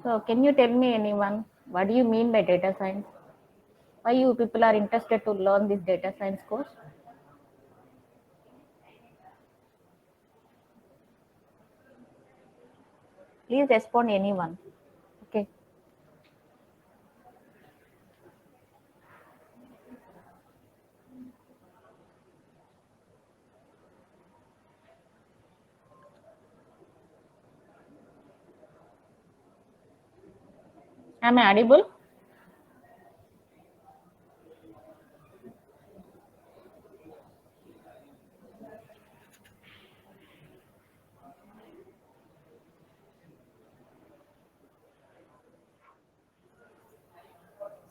So can you tell me anyone, what do you mean by data science? Why you people are interested to learn this data science course? Please respond anyone. Okay. Am I audible?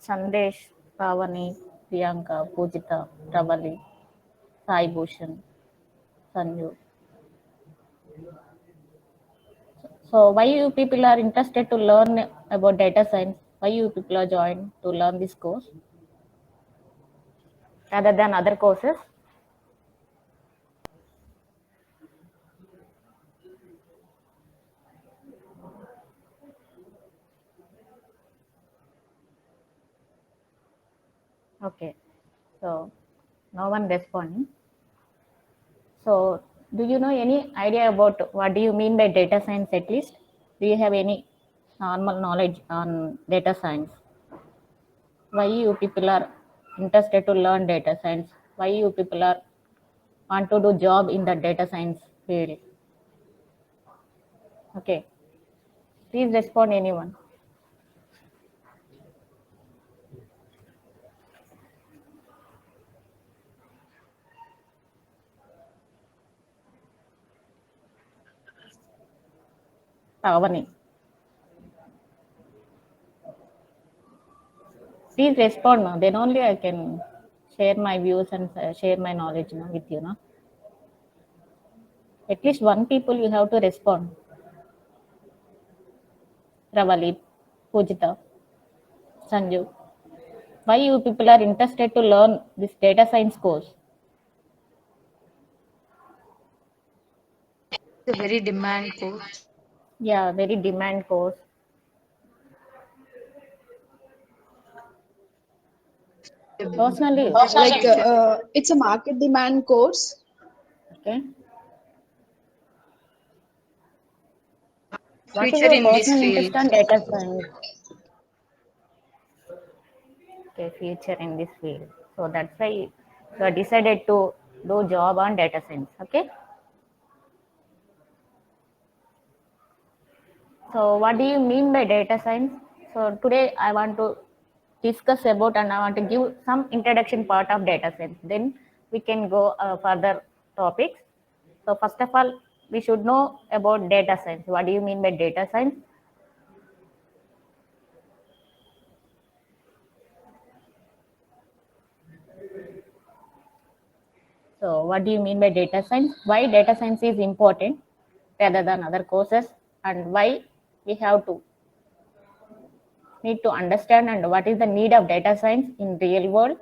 Sandesh, Pavani, Priyanka, Pujita, Ravali, Sai Bhushan, Sanju. So why you people are interested to learn about data science? Why you people are joined to learn this course rather than other courses? Okay. So no one responding. So do you know any idea about what do you mean by data science at least? Do you have any normal knowledge on data science? Why you people are interested to learn data science? Why you people are want to do job in the data science field? Okay. Please respond anyone. Pavani. Please respond now. Then only I can share my views and share my knowledge now with you. No? At least one people you have to respond. Ravali, Pujita, Sanju. Why you people are interested to learn this data science course? It's a very demand course. Yeah, very demand course. Personally, Like It's a market demand course. okay. What is future your in this personal field. interest on data science? Okay, future in this field. So that's why you are decided to do job on data science. Okay. So what do you mean by data science? So today I want to discuss about and I want to give some introduction part of data science. Then we can go further topics. So first of all, we should know about data science. What do you mean by data science? So what do you mean by data science? Why data science is important rather than other courses, and why we have to need to understand and what is the need of data science in real world,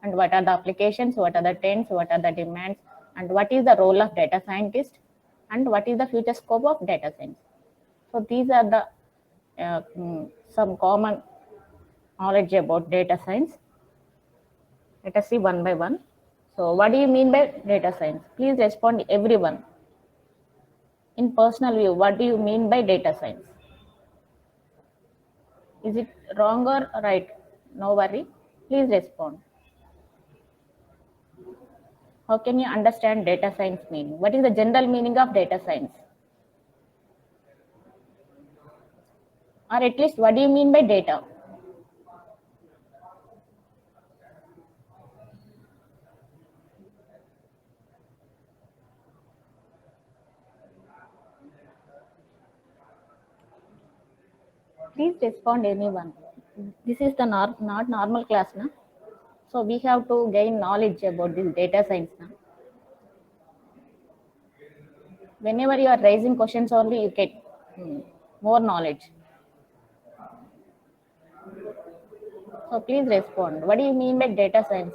and what are the applications, what are the trends, what are the demands, and what is the role of data scientist, and what is the future scope of data science. So these are the some common knowledge about data science. Let us see one by one. So what do you mean by data science? Please respond everyone. In personal view, what do you mean by data science? Is it wrong or right? No worry. Please respond. How can you understand data science meaning? What is the general meaning of data science? Or at least what do you mean by data? Please respond anyone. This is the not normal class now. So we have to gain knowledge about this data science now. Whenever you are raising questions only, you get more knowledge. So please respond. What do you mean by data science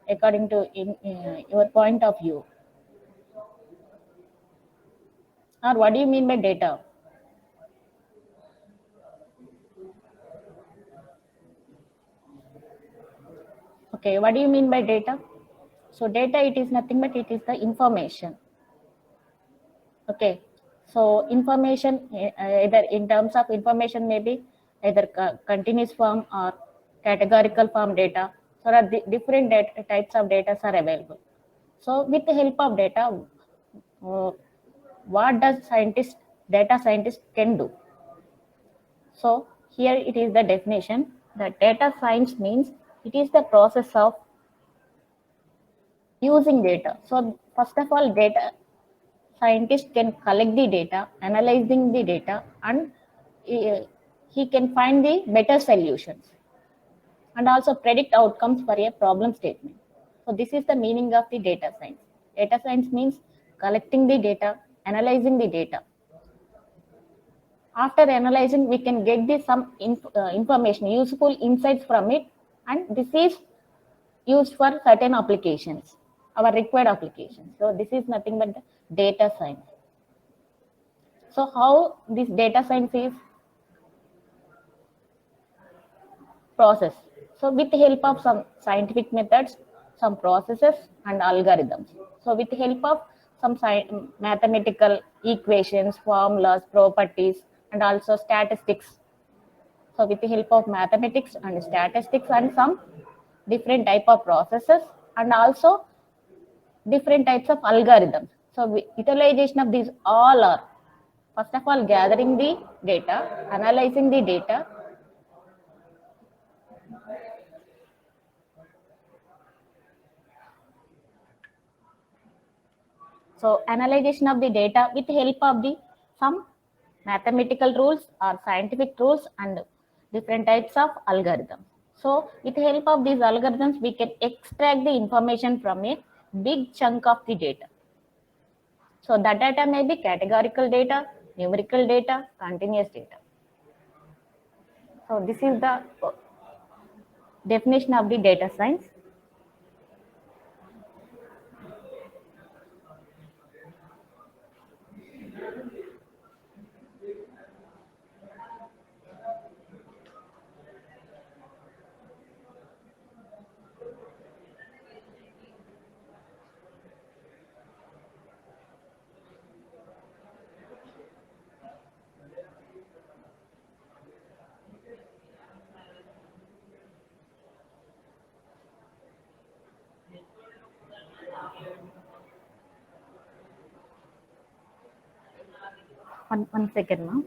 according to your point of view? Or what do you mean by data? Okay, what do you mean by data? So data, it is nothing but it is the information. Okay, so information, either in terms of information, maybe either continuous form or categorical form data. So there are different types of data are available. So with the help of data, what does data scientist can do? So here it is the definition that data science means it is the process of using data. So first of all, data scientist can collect the data, analyzing the data, and he can find the better solutions and also predict outcomes for a problem statement. So this is the meaning of the data science. Data science means collecting the data, analyzing the data. After analyzing, we can get some information, useful insights from it, and this is used for certain applications, our required applications. So this is nothing but the data science. So how this data science is processed? So with the help of some scientific methods, some processes and algorithms. So with the help of some mathematical equations, formulas, properties, and also statistics. So with the help of mathematics and statistics and some different type of processes and also different types of algorithms. So utilization of these all are, first of all, gathering the data, analyzing the data, so analyzation of the data with the help of the some mathematical rules or scientific rules and different types of algorithms. So with the help of these algorithms, we can extract the information from a big chunk of the data. So that data may be categorical data, numerical data, continuous data. So this is the definition of the data science. One second now.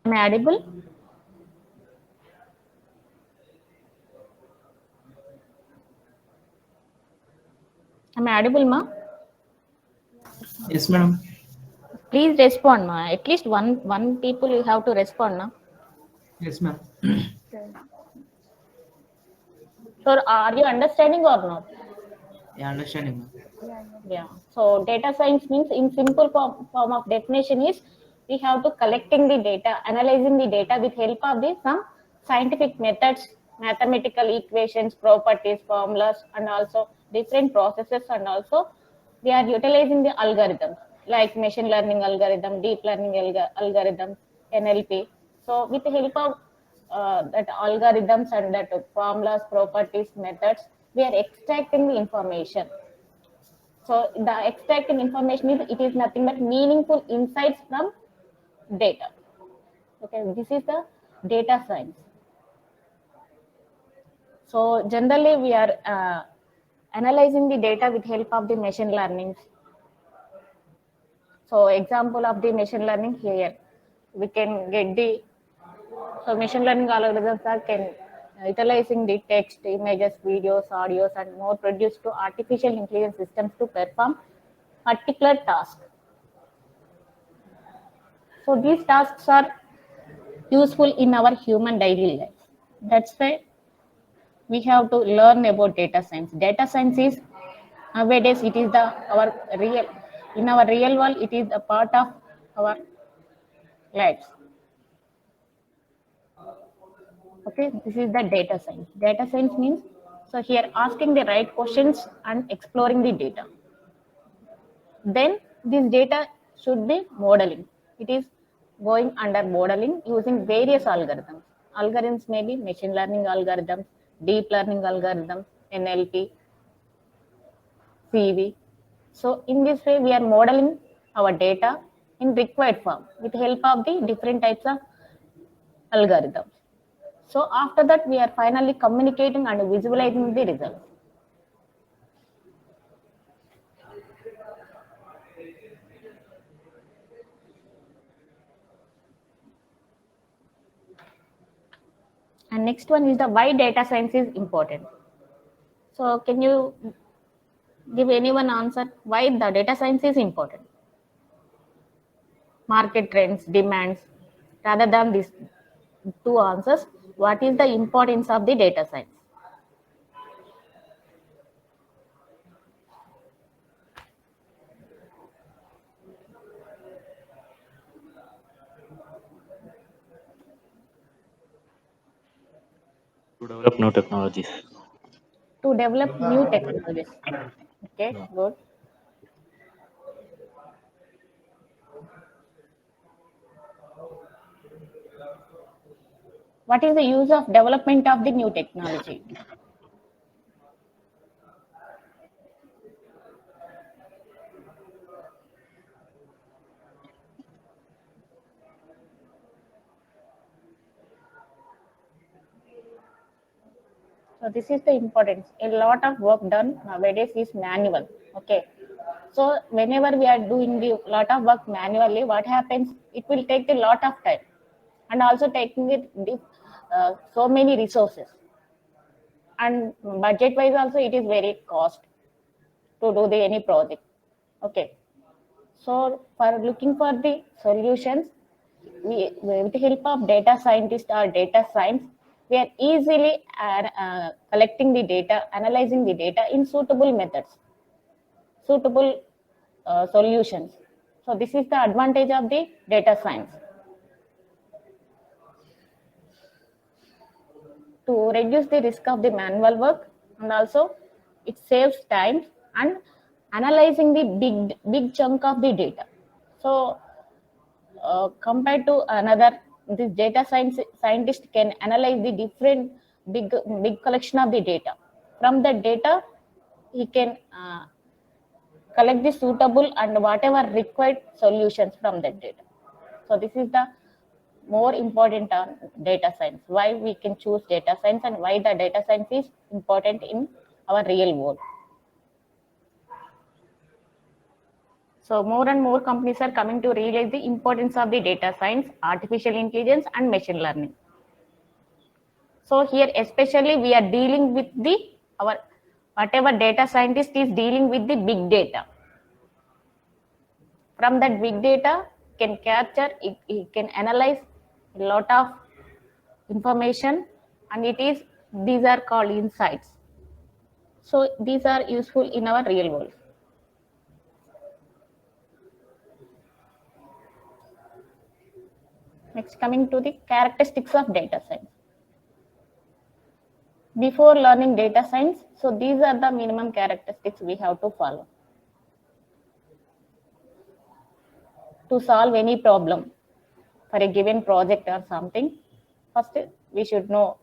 Am I audible? Am I audible, ma? Yes, madam. Please respond, ma. At least one people you have to respond, na. Yes, ma'am. So are you understanding or not? Yeah, understanding, ma'am. Yeah. So data science means in simple form of definition is we have to collecting the data, analyzing the data with help of the some scientific methods, mathematical equations, properties, formulas, and also different processes and also we are utilizing the algorithms like machine learning algorithm, deep learning algorithm, NLP. So with the help of that algorithms and that formulas, properties, methods, we are extracting the information. So the extracting information is, it is nothing but meaningful insights from data. Okay, this is the data science. So generally we are analyzing the data with help of the machine learning. So example of the machine learning here, we can get the, so machine learning algorithms are can utilizing the text, images, videos, audios, and more produced to artificial intelligence systems to perform particular task. So these tasks are useful in our human daily life. That's why we have to learn about data science. Data science is nowadays it is the our real, in our real world it is a part of our lives. Okay, this is the data science. Data science means, so here asking the right questions and exploring the data. Then this data should be modeling. It is going under modeling using various algorithms. Algorithms may be machine learning algorithms, deep learning algorithms, NLP, CV. So in this way, we are modeling our data in required form with the help of the different types of algorithms. So after that, we are finally communicating and visualizing the results. And next one is the why data science is important. So can you give anyone answer why the data science is important? Market trends, demands, rather than these two answers, what is the importance of the data science? To develop new technologies. To develop new technologies. Okay, Yeah. good. What is the use of development of the new technology? So this is the importance. A lot of work done nowadays is manual. Okay. So whenever we are doing the lot of work manually, what happens? It will take a lot of time, and also taking it so many resources. And budget wise also it is very cost to do the any project. Okay. So for looking for the solutions, we with the help of data scientist or data science, we are easily collecting the data, analyzing the data in suitable methods, suitable solutions. So this is the advantage of the data science. To reduce the risk of the manual work, and also it saves time and analyzing the big chunk of the data. So compared to another, this data science scientist can analyze the different big collection of the data. From the data he can collect the suitable and whatever required solutions from that data. So this is the more important on data science, why we can choose data science and why the data science is important in our real world. So more and more companies are coming to realize the importance of the data science, artificial intelligence, and machine learning. So here especially we are dealing with the our whatever data scientist is dealing with the big data. From that big data can capture, it can analyze a lot of information, and it is, these are called insights. So these are useful in our real world. Next, coming to the characteristics of data science. Before learning data science, so these are the minimum characteristics we have to follow. to solve any problem for a given project or something, first we should know.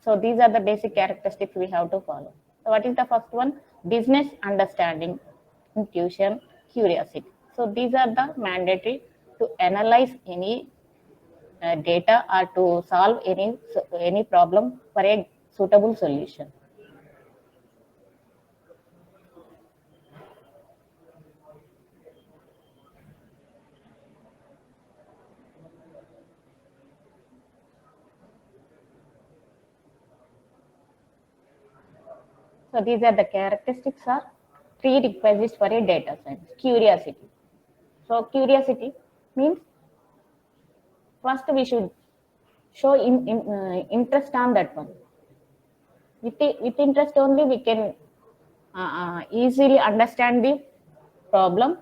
So these are the basic characteristics we have to follow. So what is the first one? Business understanding, intuition, curiosity. So these are the mandatory to analyze any data or to solve any problem for a suitable solution. So these are the characteristics are three requisites for a data science. Curiosity. So curiosity means first we should show interest on that one. With interest only we can easily understand the problem.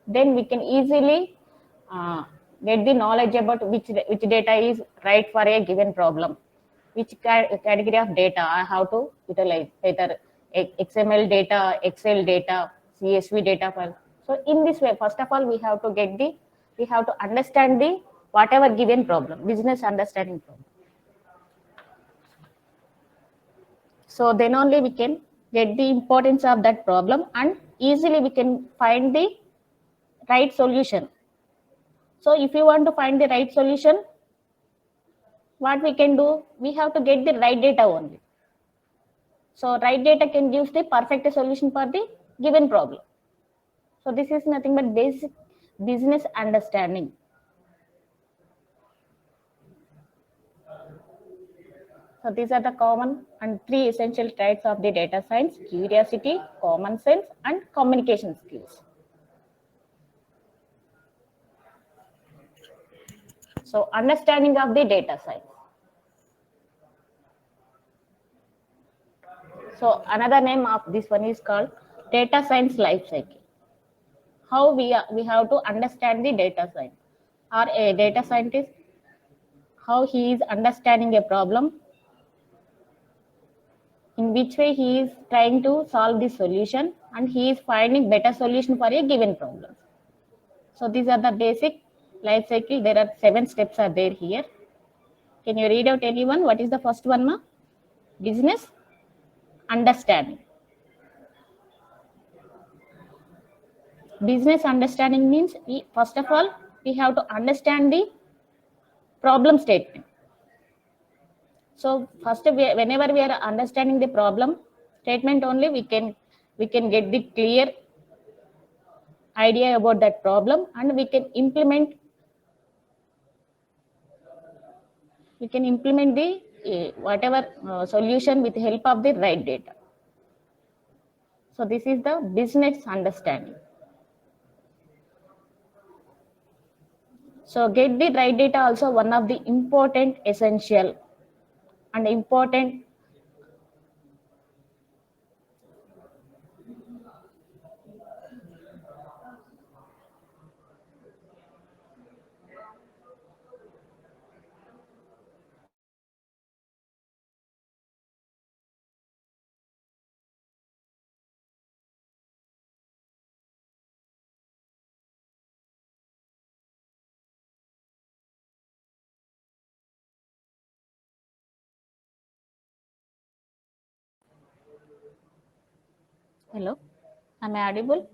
Then we can easily get the knowledge about which data is right for a given problem, which category of data I have to utilize, either XML data, Excel data, CSV data file. So in this way, first of all, we have to understand the whatever given problem, business understanding problem. So then only we can get the importance of that problem and easily we can find the right solution. So if you want to find the right solution, what we can do, we have to get the right data only. So right data can give the perfect solution for the given problem. So this is nothing but basic business understanding. So these are the common and three essential traits of the data science: curiosity, common sense, and communication skills. So understanding of the data science. So another name of this one is called data science life cycle. How we have to understand the data science, or a data scientist, how he is understanding a problem, in which way he is trying to solve the solution, and he is finding better solution for a given problem. So these are the basic life cycle. There are 7 steps are there here. Can you read out anyone? What is the first one, ma? Business understanding. Business understanding means first of all we have to understand the problem statement. So first, whenever we are understanding the problem statement only, we can get the clear idea about that problem, and we can implement the whatever solution with the help of the right data. So this is the business understanding. So get the right data also one of the important, essential and important Hello, am I audible?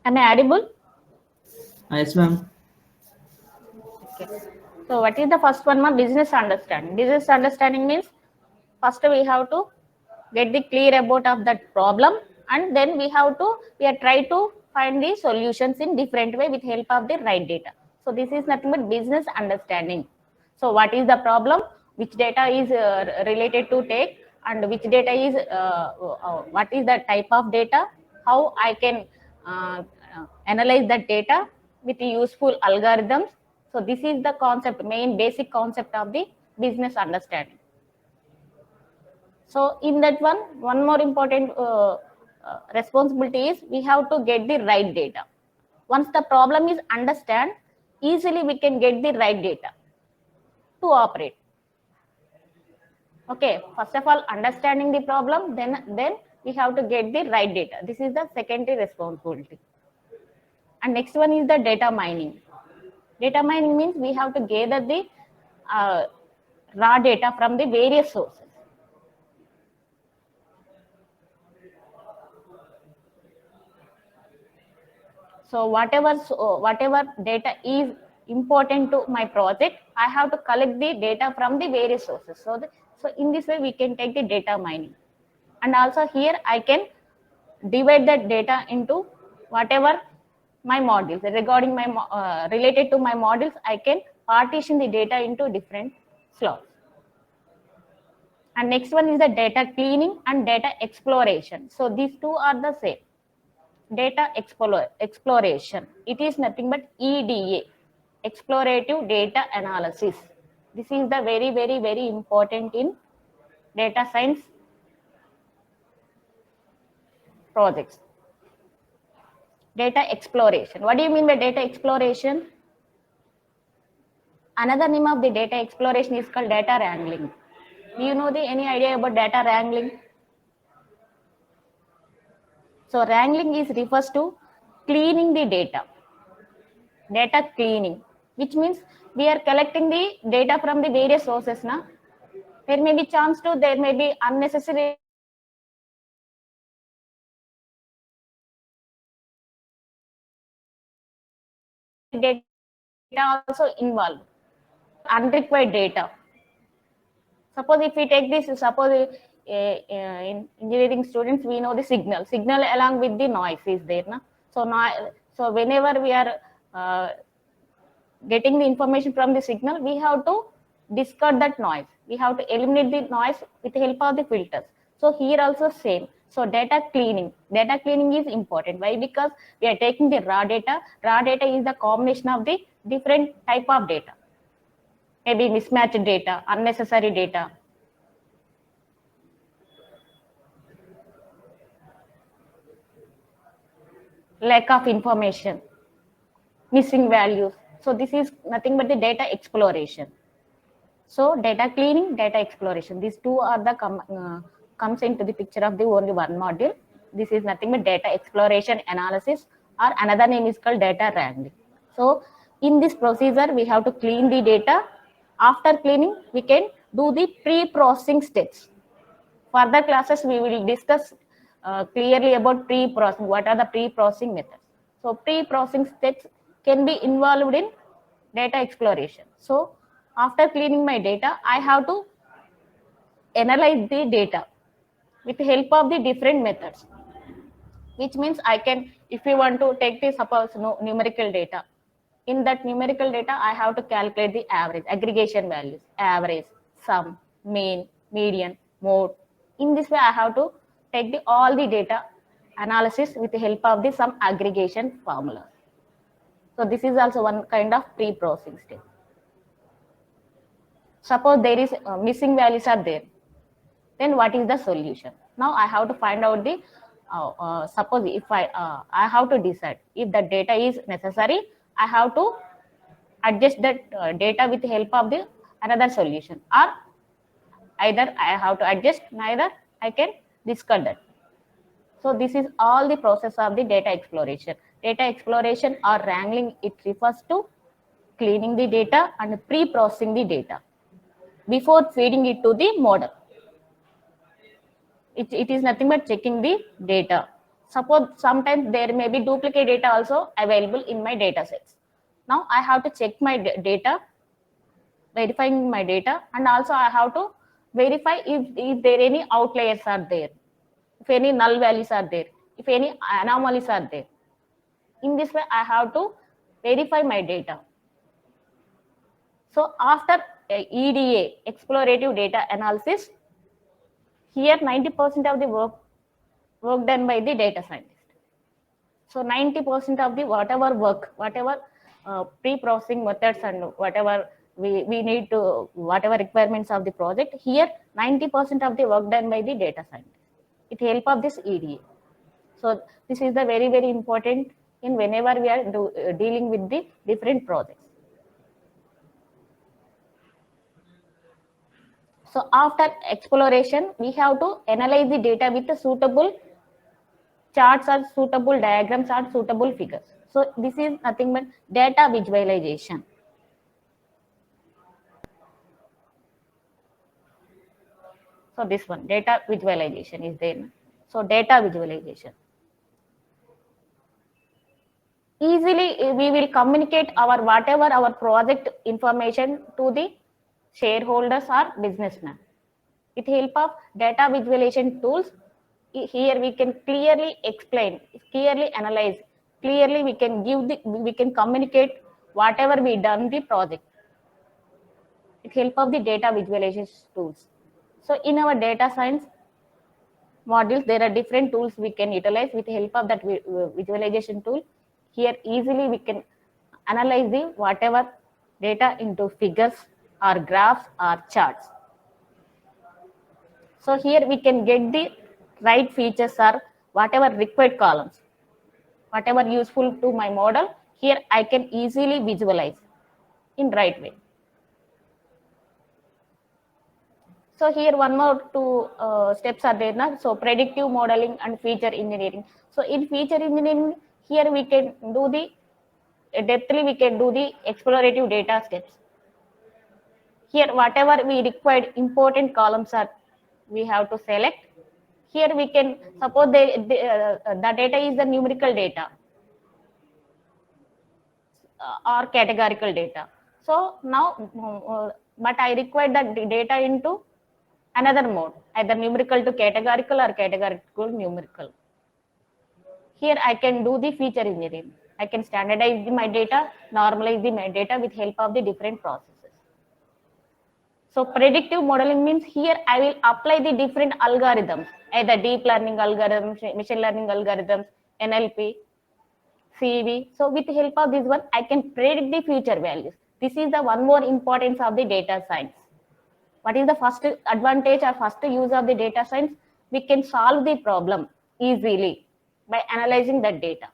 Am I audible? Yes, ma'am. Okay. So what is the first one? Ma? Business understanding. Business understanding means first we have to get the clear about of that problem, and then we are try to find the solutions in different way with help of the right data. So this is nothing but business understanding. So what is the problem, which data is related to take, and which data is what is the type of data, how I can analyze that data with useful algorithms. So this is the concept, main basic concept of the business understanding. So in that one more important responsibility is we have to get the right data. Once the problem is understand, easily we can get the right data to operate. Okay, first of all, understanding the problem, then we have to get the right data. This is the secondary responsibility. And next one is the data mining. Data mining means we have to gather the uh, raw data from the various sources. So whatever data is important to my project, I have to collect the data from the various sources. So in this way, we can take the data mining. And also here, I can divide that data into whatever my modules regarding my related to my modules. I can partition the data into different slots. And next one is the data cleaning and data exploration. So these two are the same. Data exploration, it is nothing but EDA, explorative data analysis. This is the very important in data science projects. Data exploration, what do you mean by data exploration? Another name of the data exploration is called data wrangling. Do you know any idea about data wrangling? So wrangling is refers to cleaning the data cleaning, which means we are collecting the data from the various sources. There may be chance to, there may be unnecessary data also involved, unrequired data. Suppose if we take this, suppose in engineering students, we know the signal along with the noise is there. So whenever we are getting the information from the signal, we have to discard that noise. We have to eliminate the noise with the help of the filters. So here also same. So data cleaning is important. Why? Because we are taking the raw data. Raw data is the combination of the different type of data. Maybe mismatched data, unnecessary data. Lack of information, missing values. So this is nothing but the data exploration. So data cleaning, data exploration, these two are the comes into the picture of the only one module. This is nothing but data exploration analysis, or another name is called data wrangling. So in this procedure, we have to clean the data. After cleaning, we can do the pre-processing steps. Further classes, we will discuss clearly about pre-processing. What are the pre-processing methods? So pre-processing steps can be involved in data exploration. So after cleaning my data, I have to analyze the data with the help of the different methods, which means I can, if you want to take the suppose numerical data, in that numerical data, I have to calculate the average, aggregation values, average, sum, mean, median, mode. In this way, I have to take all the data analysis with the help of some aggregation formula. So this is also one kind of pre-processing step. Suppose there is missing values are there, then what is the solution? Now I have to find out the suppose if I have to decide if the data is necessary, I have to adjust that data with the help of the another solution, or either I have to adjust, neither I can discard that. So this is all the process of the data exploration. Data exploration or wrangling, it refers to cleaning the data and pre-processing the data before feeding it to the model. It is nothing but checking the data. Suppose sometimes there may be duplicate data also available in my data sets. Now I have to check my data, verifying my data, and also I have to verify if there any outliers are there, if any null values are there, if any anomalies are there. In this way, I have to verify my data. So after EDA, explorative data analysis, here 90% of the work done by the data scientist. So 90% of the whatever pre-processing methods and whatever we need to, whatever requirements of the project, here 90% of the work done by the data scientist with help of this EDA. So this is the very important in whenever we are dealing with the different projects. So after exploration, we have to analyze the data with the suitable charts or suitable diagrams or suitable figures. So this is nothing but data visualization. So this one, data visualization is there. So data visualization. Easily we will communicate our whatever our project information to the shareholders or businessmen. With help of data visualization tools, here we can clearly explain, clearly analyze, clearly we can communicate whatever we done the project. With help of the data visualization tools. So in our data science modules, there are different tools we can utilize. With the help of that visualization tool, here easily we can analyze the whatever data into figures or graphs or charts. So here we can get the right features or whatever required columns, whatever useful to my model, here I can easily visualize in right way. So here one more two steps are there now. So predictive modeling and feature engineering. So in feature engineering, here we can do the depthly we can do the explorative data steps. Here whatever we required important columns are we have to select. Here we can suppose the data is the numerical data or categorical data. So now, but I require that data into another mode, either numerical to categorical or categorical numerical. Here I can do the feature engineering. I can standardize my data, normalize my data with help of the different processes. So predictive modeling means here I will apply the different algorithms, either deep learning algorithms, machine learning algorithms, NLP, CV. So with the help of this one, I can predict the future values. This is the one more importance of the data science. What is the first advantage or first use of the data science? We can solve the problem easily by analyzing that data.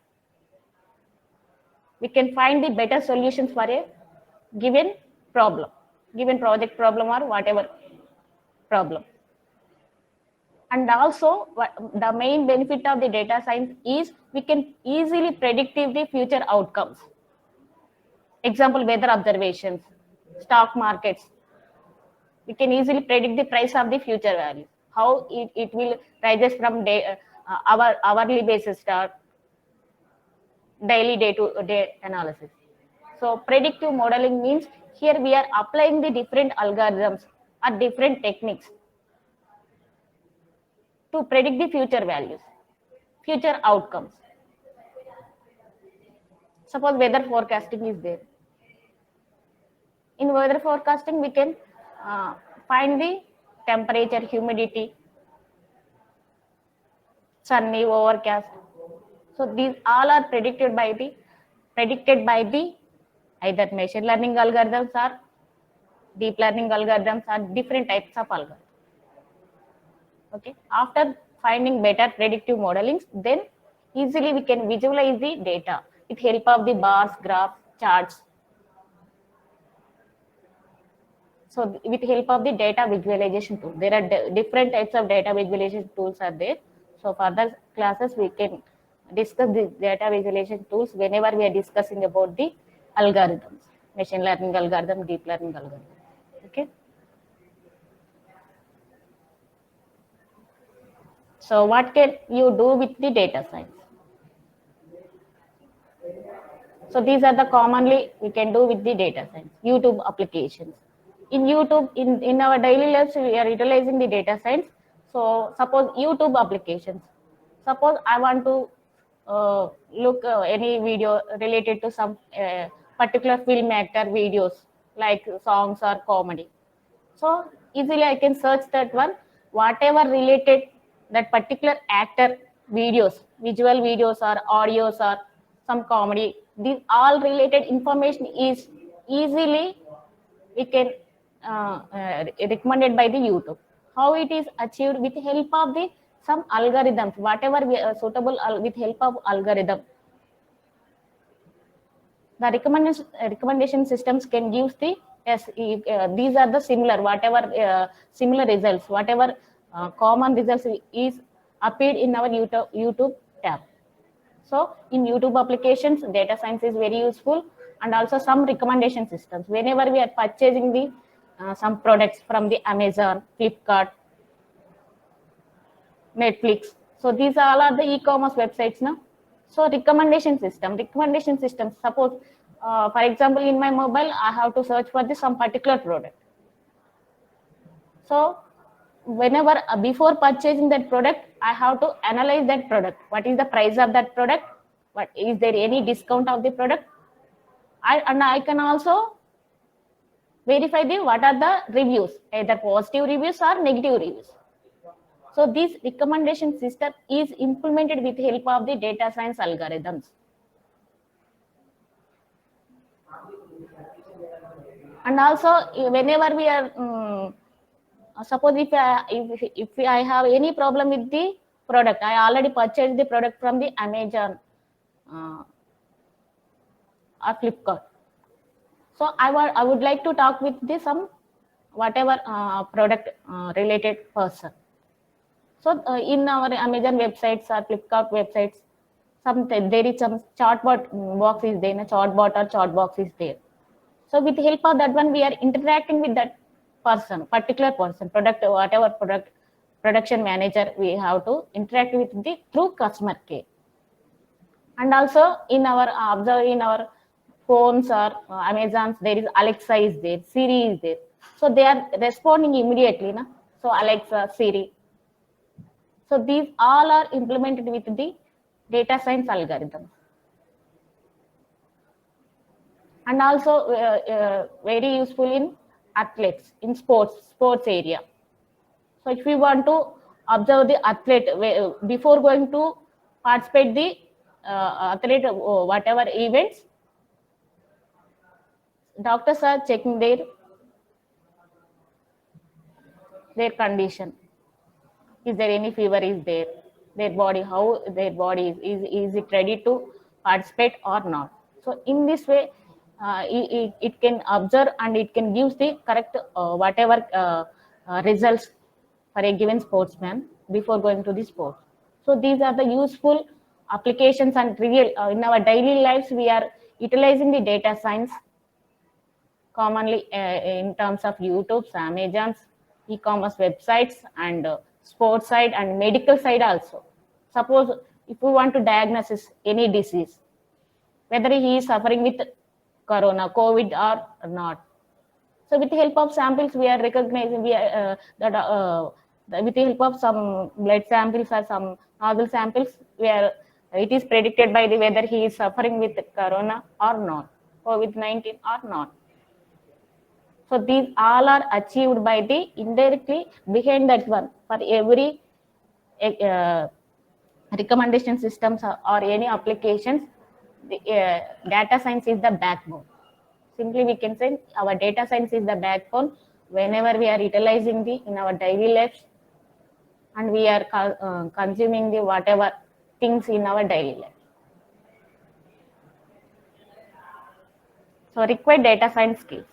We can find the better solutions for a given problem, given project problem or whatever problem. And also the main benefit of the data science is we can easily predict the future outcomes. Example, weather observations, stock markets. We can easily predict the price of the future value, how it will rises from our hourly basis to daily day-to-day analysis. So predictive modeling means here we are applying the different algorithms or different techniques to predict the future values, future outcomes. Suppose weather forecasting is there. In weather forecasting, we can find the temperature, humidity, sunny, overcast. So these all are predicted by the either machine learning algorithms or deep learning algorithms or different types of algorithms. Okay. After finding better predictive modelings, then easily we can visualize the data with help of the bars, graphs, charts. So with help of the data visualization tool, there are different types of data visualization tools are there. So further classes we can discuss the data visualization tools whenever we are discussing about the algorithms, machine learning algorithm, deep learning algorithm. Okay. So what can you do with the data science? So these are the commonly we can do with the data science. YouTube applications. In YouTube, in our daily lives, we are utilizing the data science. So suppose YouTube applications. Suppose I want to look any video related to some particular film actor videos like songs or comedy. So easily I can search that one, whatever related that particular actor videos, visual videos or audios or some comedy, these all related information is easily we can recommended by the YouTube. How it is achieved with help of the some algorithms, whatever we are suitable with help of algorithm. The recommendation systems can give the Yes, these are the similar, whatever similar results, whatever common results is appeared in our YouTube tab. So in YouTube applications, data science is very useful, and also some recommendation systems. Whenever we are purchasing the some products from the Amazon, Flipkart, Netflix. So these all are the e-commerce websites now. So recommendation systems. Suppose, for example, in my mobile, I have to search for some particular product. So whenever before purchasing that product, I have to analyze that product. What is the price of that product? What is there any discount of the product? I can also verify what are the reviews, either positive reviews or negative reviews. So this recommendation system is implemented with help of the data science algorithms. And also, whenever we are, suppose if I have any problem with the product, I already purchased the product from the Amazon or Flipkart. So I would like to talk with some whatever product related person. So in our Amazon websites or Flipkart websites, there is some chatbot box is there, a chatbot or chat box is there. So with the help of that one, we are interacting with that person, particular person, whatever production manager, we have to interact with through customer care. And also in our phones or Amazons, there is Alexa is there, Siri is there. So they are responding immediately. So Alexa, Siri. So these all are implemented with the data science algorithm. And also very useful in athletes, in sports area. So if we want to observe the athlete before going to participate the athlete whatever events, doctors are checking their condition. Is there any fever is there? Their body, how their body is it ready to participate or not? So in this way, it can observe and it can give the correct whatever results for a given sportsman before going to the sport. So these are the useful applications and real in our daily lives. We are utilizing the data science commonly in terms of YouTube's, Amazon's, e-commerce websites, and sports side and medical side also. Suppose if we want to diagnose any disease, whether he is suffering with corona, COVID or not. So with the help of samples, we are recognizing with the help of some blood samples or some novel samples, it is predicted by whether he is suffering with corona or not, COVID-19 or not. So these all are achieved by the indirectly behind that one. For every recommendation systems or any applications, the data science is the backbone. Simply we can say our data science is the backbone whenever we are utilizing in our daily lives, and we are consuming the whatever things in our daily life. So required data science skills.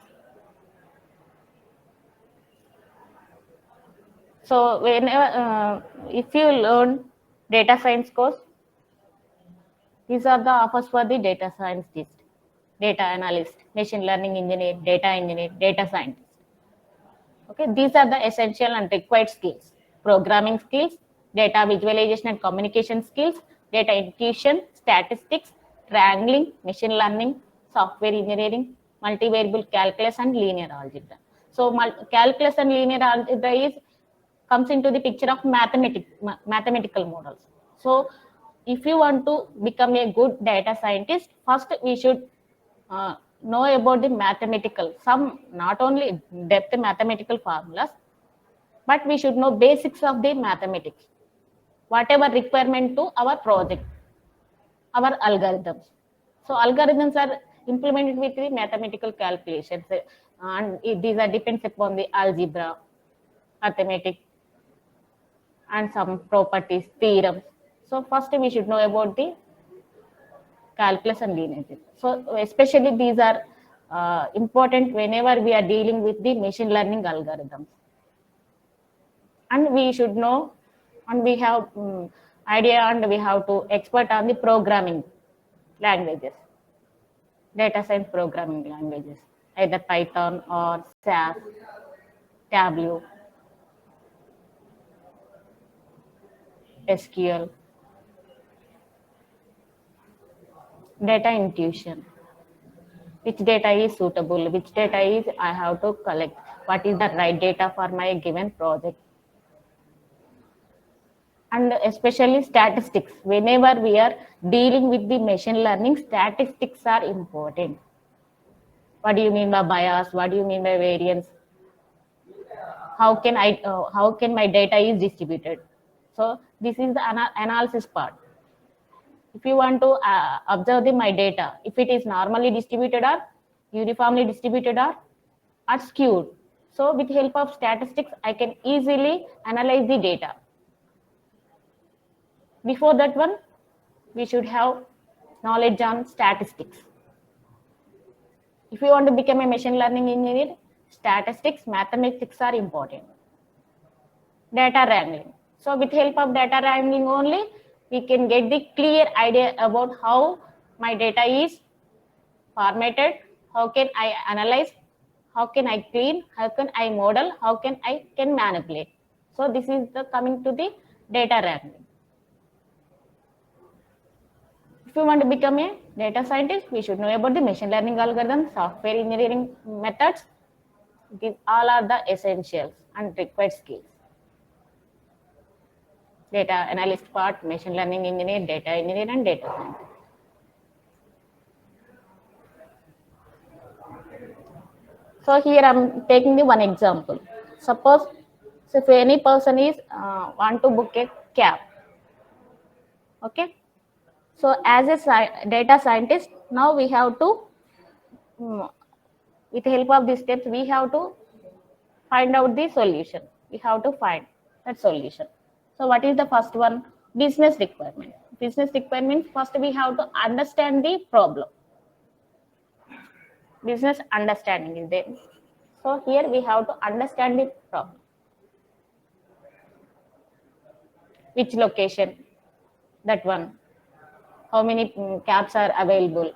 So whenever if you learn data science course, these are the offers for the data scientist, data analyst, machine learning engineer, data scientist. Okay, these are the essential and required skills: programming skills, data visualization and communication skills, data intuition, statistics, triangling, machine learning, software engineering, multivariable calculus, and linear algebra. So calculus and linear algebra comes into the picture of mathematical models. So if you want to become a good data scientist, first we should know about the mathematical, not only depth mathematical formulas, but we should know basics of the mathematics, whatever requirement to our project, our algorithms. So algorithms are implemented with the mathematical calculations, and these are depends upon the algebra, arithmetic, and some properties, theorems. So first we should know about the calculus and linear algebra. So especially these are important whenever we are dealing with the machine learning algorithms. And we should know, and we have idea, and we have to expert on the programming languages, data science programming languages, either Python or SAS, Tableau, SQL, data intuition. Which data is suitable? Which data is I have to collect? What is the right data for my given project? And especially statistics. Whenever we are dealing with the machine learning, statistics are important. What do you mean by bias? What do you mean by variance? How can my data is distributed? So this is the analysis part. If you want to observe my data, if it is normally distributed or uniformly distributed or skewed. So with help of statistics, I can easily analyze the data. Before that one, we should have knowledge on statistics. If you want to become a machine learning engineer, statistics, mathematics are important. Data wrangling. So with help of data wrangling only, we can get the clear idea about how my data is formatted, how can I analyze, how can I clean, how can I model, how can I manipulate. So this is the coming to the data wrangling. If you want to become a data scientist, we should know about the machine learning algorithms, software engineering methods. These all are the essentials and required skills. Data analyst part, machine learning engineer, data engineer, and data scientist. So here I'm taking the one example. Suppose if any person is want to book a cab, okay. So as a data scientist, now we have to, with the help of these steps, we have to find out the solution. We have to find that solution. So what is the first one? Business requirement. Business requirement, first we have to understand the problem. Business understanding is there. So here we have to understand the problem. Which location? That one. How many cabs are available?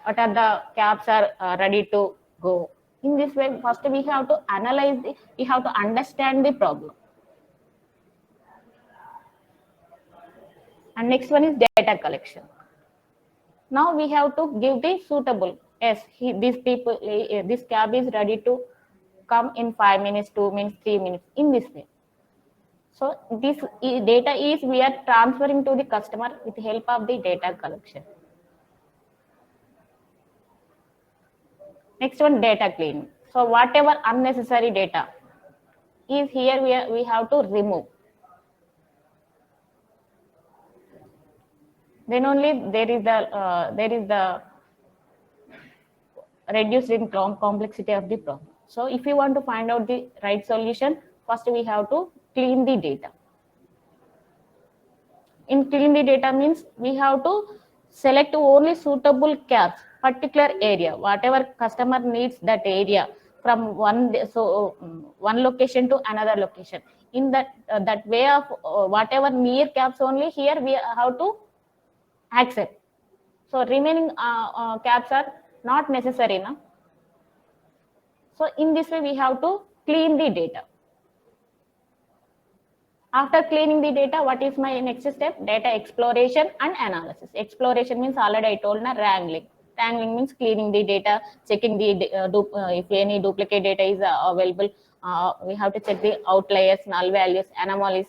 What are the cabs are ready to go? In this way, first we have to analyze, we have to understand the problem. And next one is data collection. Now we have to give the suitable. Yes, this cab is ready to come in 5 minutes, 2 minutes, 3 minutes, in this way. So this data is we are transferring to the customer with the help of the data collection. Next one, data cleaning. So whatever unnecessary data is here, we have to remove. Then only there is the reduced in complexity of the problem. So if you want to find out the right solution, first we have to clean the data. In clean the data means we have to select only suitable cabs, particular area, whatever customer needs that area from one location to another location. In that way of whatever near cabs only here we have to accept. So remaining cabs are not necessary now. So in this way we have to clean the data. After cleaning the data, what is my next step? Data exploration and analysis. Exploration means already I told na, wrangling. Wrangling means cleaning the data, checking the if any duplicate data is available. We have to check the outliers, null values, anomalies.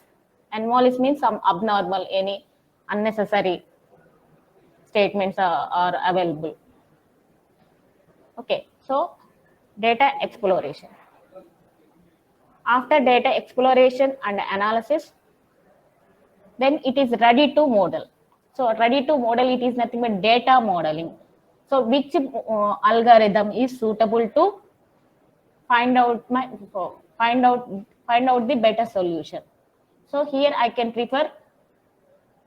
Anomalies means some abnormal, any unnecessary statements are available. Okay, so data exploration. After data exploration and analysis, then it is ready to model. So ready to model, it is nothing but data modeling. So which algorithm is suitable to find out the better solution. So here I can prefer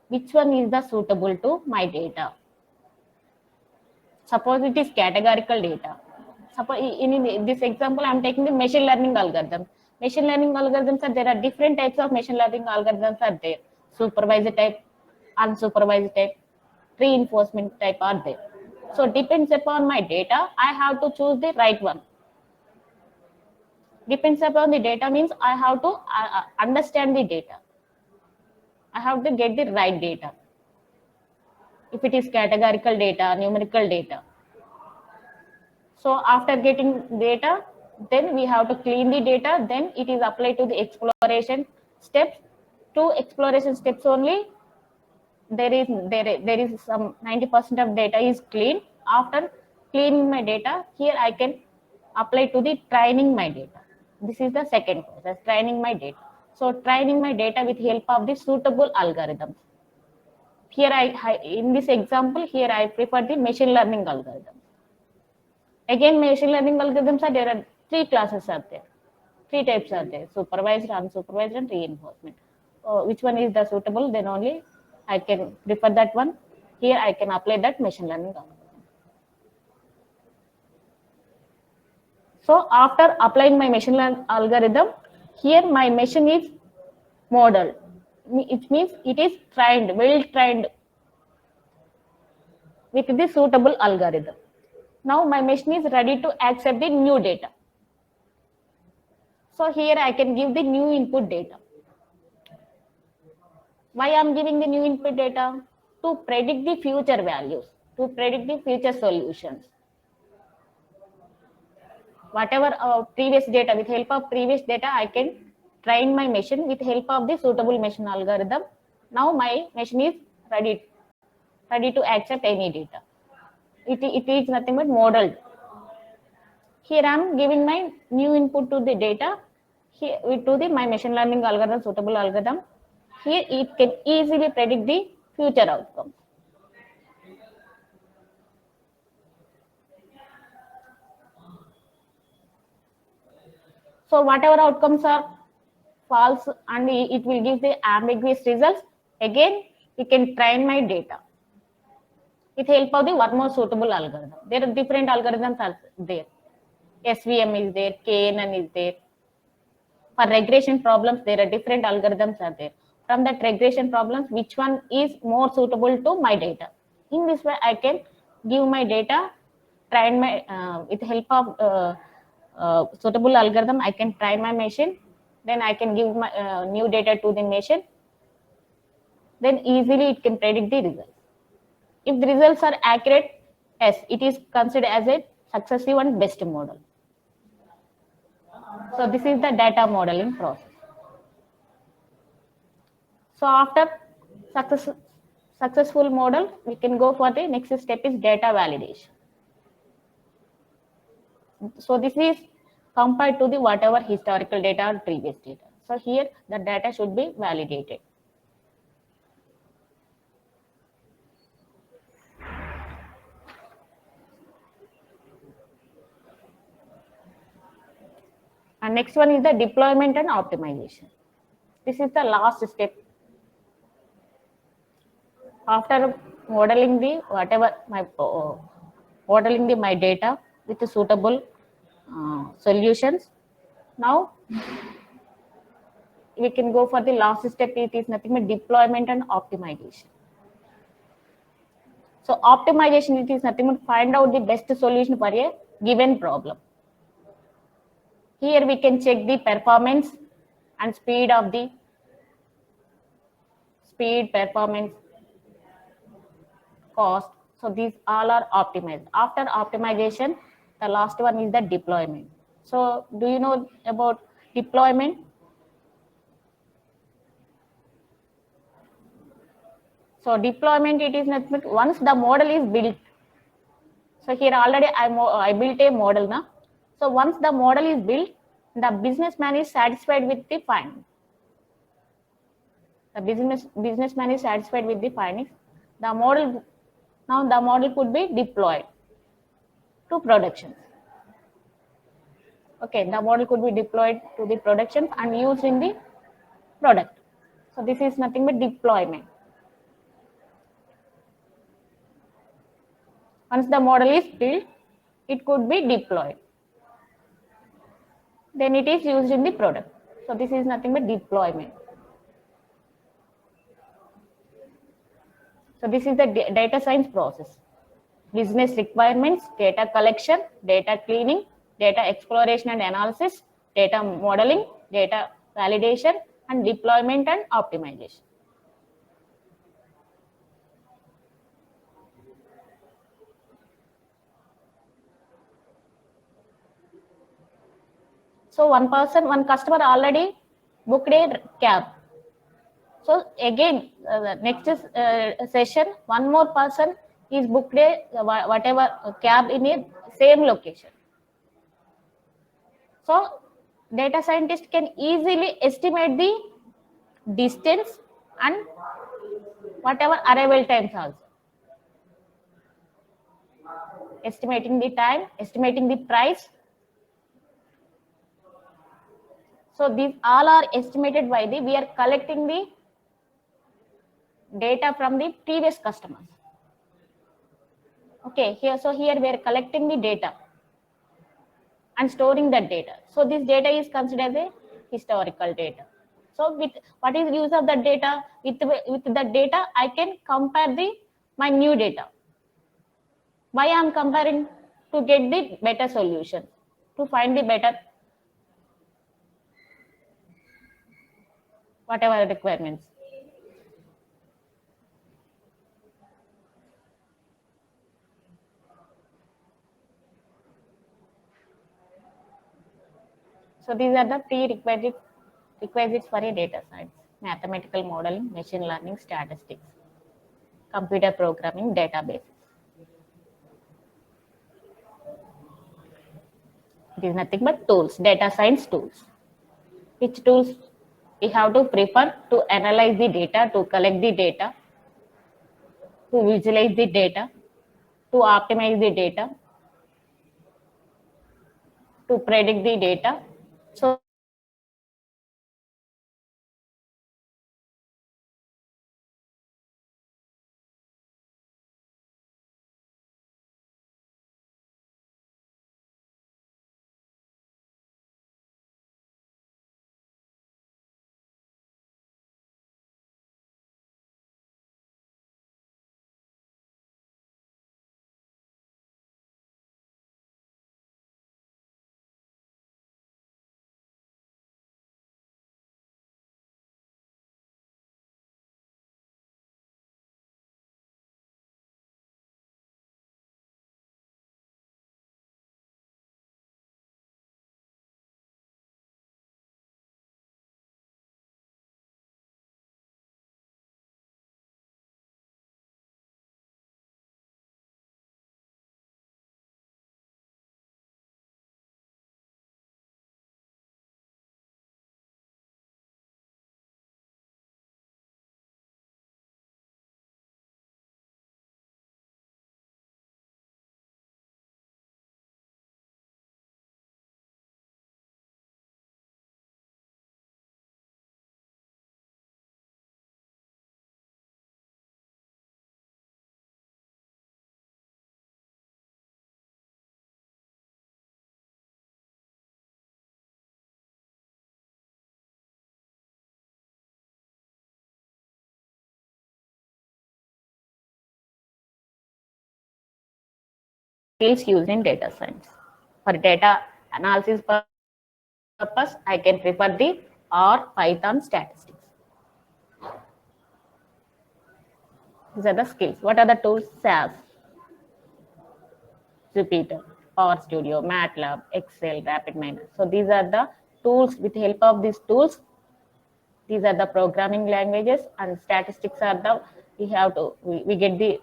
which one is the suitable to my data. Suppose it is categorical data. Suppose in this example, I am taking the machine learning algorithm. Machine learning algorithms are there are different types of machine learning algorithms are there. Supervised type, unsupervised type, reinforcement type are there. So depends upon my data, I have to choose the right one. Depends upon the data means I have to understand the data. I have to get the right data. If it is categorical data, numerical data. So after getting data, then we have to clean the data, then it is applied to the exploration steps. Two exploration steps only, there is some 90% of data is clean. After cleaning my data, here I can apply to the training my data. This is the second process, training my data. So training my data with help of the suitable algorithms. Here in this example, here I prefer the machine learning algorithm. Again, machine learning algorithms are there are three classes are there. Three types are there: supervised, unsupervised, and reinforcement. Which one is the suitable? Then only I can prefer that one. Here I can apply that machine learning algorithm. So after applying my machine learning algorithm, here my machine is modeled. It means it is trained, well trained with the suitable algorithm. Now my machine is ready to accept the new data. So here I can give the new input data. Why I am giving the new input data? To predict the future values, to predict the future solutions. Whatever previous data, with help of previous data, I can train my machine with help of the suitable machine algorithm. Now my machine is ready to accept any data. It is nothing but modeled. Here I am giving my new input to the data, here to the my machine learning algorithm, suitable algorithm. Here it can easily predict the future outcomes. So whatever outcomes are false and it will give the ambiguous results, again we can train my data with help of the one more suitable algorithm. There are different algorithms are there. SVM is there, KNN is there. For regression problems, there are different algorithms are there. From that regression problems, which one is more suitable to my data? In this way, I can give my data, train my with help of suitable algorithm. I can train my machine. Then I can give my new data to the machine. Then easily it can predict the results. If the results are accurate, yes, it is considered as a successive and best model. So this is the data modeling process. So after successful model, we can go for the next step is data validation. So this is compared to the whatever historical data or previous data. So here the data should be validated. And next one is the deployment and optimization. This is the last step. After modeling the whatever my modeling the my data with the suitable solutions, now we can go for the last step. It is nothing but deployment and optimization. So optimization, it is nothing but find out the best solution for a given problem. Here we can check the performance and speed of the performance, cost. So these all are optimized. After optimization, the last one is the deployment. So do you know about deployment? So deployment, it is nothing but once the model is built. So here already I built a model now. So once the model is built, the businessman is satisfied with the findings. The businessman is satisfied with the findings. The model could be deployed to production. Okay, the model could be deployed to the production and used in the product. So this is nothing but deployment. Once the model is built, it could be deployed. Then it is used in the product. So this is nothing but deployment. So this is the data science process. Business requirements, data collection, data cleaning, data exploration and analysis, data modeling, data validation, and deployment and optimization. So one customer already booked a cab. So again, the next session, one more person is booked a whatever cab in a same location. So data scientist can easily estimate the distance and whatever arrival times also. Estimating the time, estimating the price. So these all are estimated by we are collecting the data from the previous customers. Okay, here we are collecting the data and storing that data. So this data is considered as a historical data. So with what is use of that data? With that data, I can compare my new data. Why I am comparing? To get the better solution, to find the better whatever requirements. So these are the prerequisites for a data science: mathematical modeling, machine learning, statistics, computer programming, databases. It is nothing but tools, data science tools. Which tools we have to prefer to analyze the data, to collect the data, to visualize the data, to optimize the data, to predict the data. So skills used in data science. For data analysis purpose, I can prefer the R, Python, statistics. These are the skills. What are the tools? SAS, Jupyter, R Studio, MATLAB, Excel, RapidMiner. So these are the tools. With the help of these tools, these are the programming languages, and statistics are the we get the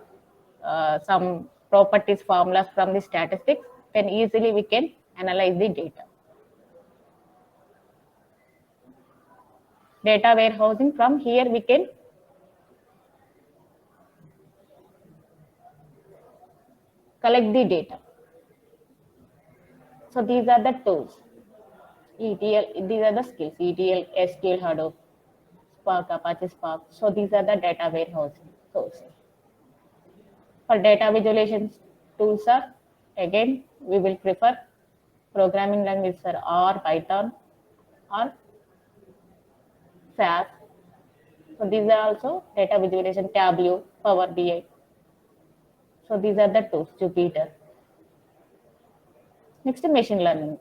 some properties formulas from the statistics. Then easily we can analyze the data. Data warehousing, from here we can collect the data. So these are the tools. ETL, these are the skills: ETL, SQL, Hadoop, Spark, Apache Spark. So these are the data warehousing sources. For data visualization tools are, again, we will prefer programming language are R, Python, or SAS. So these are also data visualization, Tableau, Power BI. So these are the tools, Jupyter. Next, machine learning.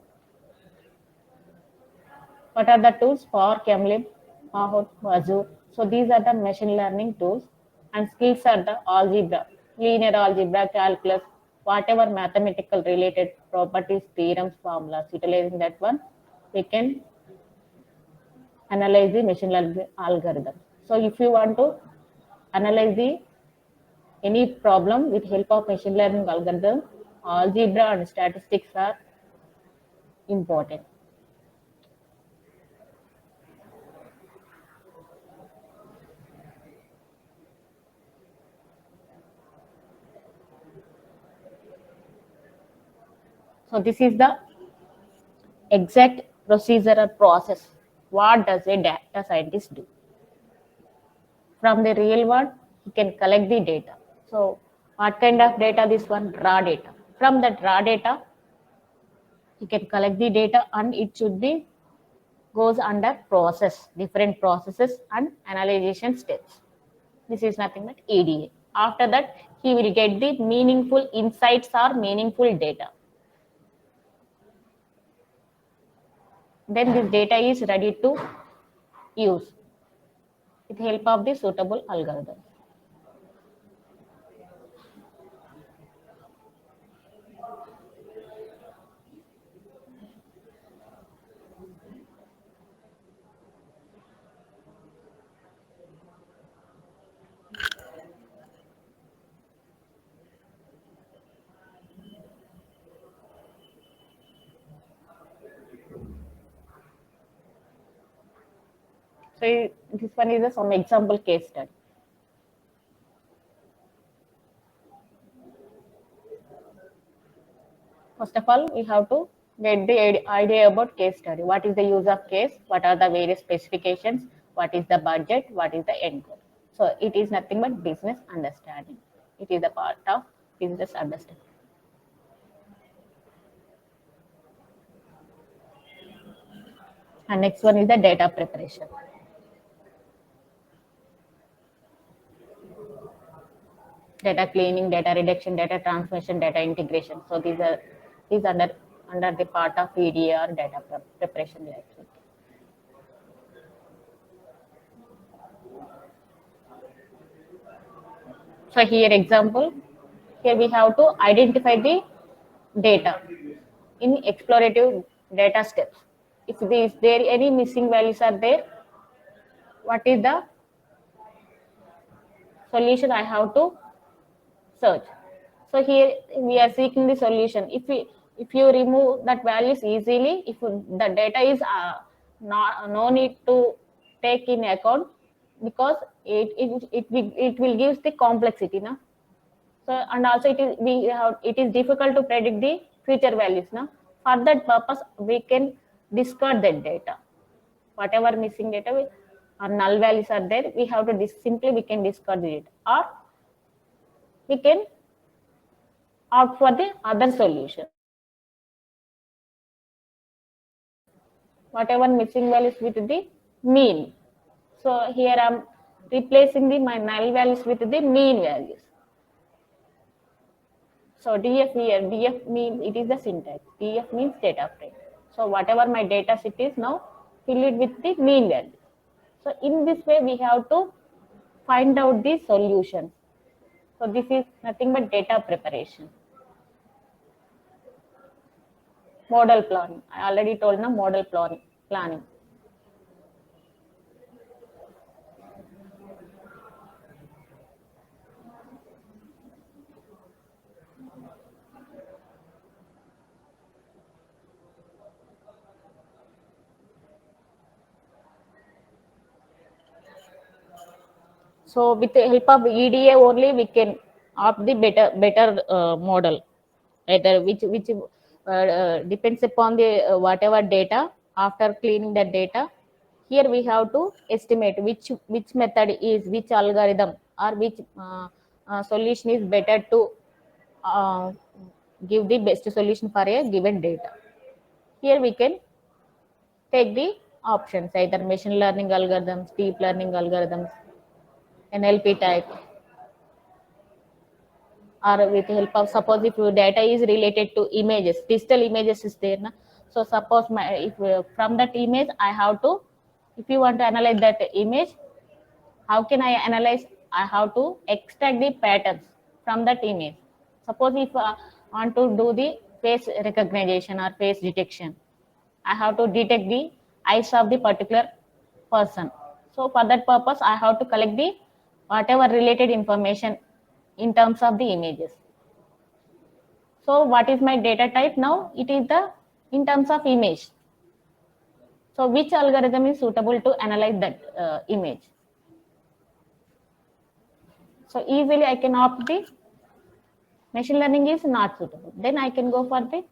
What are the tools? For Camlib, Mahout, Azure. So these are the machine learning tools, and skills are the algebra, linear algebra, calculus, whatever mathematical related properties, theorems, formulas. Utilizing that one, we can analyze the machine learning algorithm. So if you want to analyze the any problem with help of machine learning algorithm, algebra and statistics are important. So this is the exact procedure or process. What does a data scientist do? From the real world, he can collect the data. So what kind of data? This one, raw data. From that raw data, he can collect the data, and it should be goes under process, different processes and analyzation steps. This is nothing but EDA. After that, he will get the meaningful insights or meaningful data. Then this data is ready to use with help of the suitable algorithm. So this one is some example case study. First of all, we have to get the idea about case study. What is the use of case? What are the various specifications? What is the budget? What is the end goal? So it is nothing but business understanding. It is a part of business understanding. And next one is the data preparation. Data cleaning, data reduction, data transformation, data integration. So these are under the part of EDA or data preparation activity. So here example, here we have to identify the data in explorative data steps. If there any missing values are there, what is the solution I have to search? So here we are seeking the solution. If you remove that values easily, if the data is no need to take in account, because it will give the complexity, na. So and also it is difficult to predict the future values, na. For that purpose, we can discard that data. Whatever missing data or null values are there, we have to simply we can discard it, or we can opt for the other solution. Whatever missing values with the mean. So here I'm replacing my null values with the mean values. So DF here, DF means it is the syntax. DF means data frame. So whatever my data set is, now fill it with the mean value. So in this way, we have to find out the solution. So this is nothing but data preparation. Model planning. I already told now model planning. So with the help of EDA only, we can opt the better model, either which depends upon the whatever data. After cleaning the data, here we have to estimate which method is, which algorithm or which solution is better to uh, give the best solution for a given data. Here we can take the options, either machine learning algorithms, deep learning algorithms, NLP type, or with help of, suppose if your data is related to images, digital images is there na? So suppose if from that image I have to, if you want to analyze that image, how can I analyze? I have to extract the patterns from that image. Suppose if I want to do the face recognition or face detection, I have to detect the eyes of the particular person. So for that purpose, I have to collect the whatever related information in terms of the images. So what is my data type now? It is the in terms of image. So which algorithm is suitable to analyze that image? So easily I can opt the machine learning is not suitable. Then I can go for the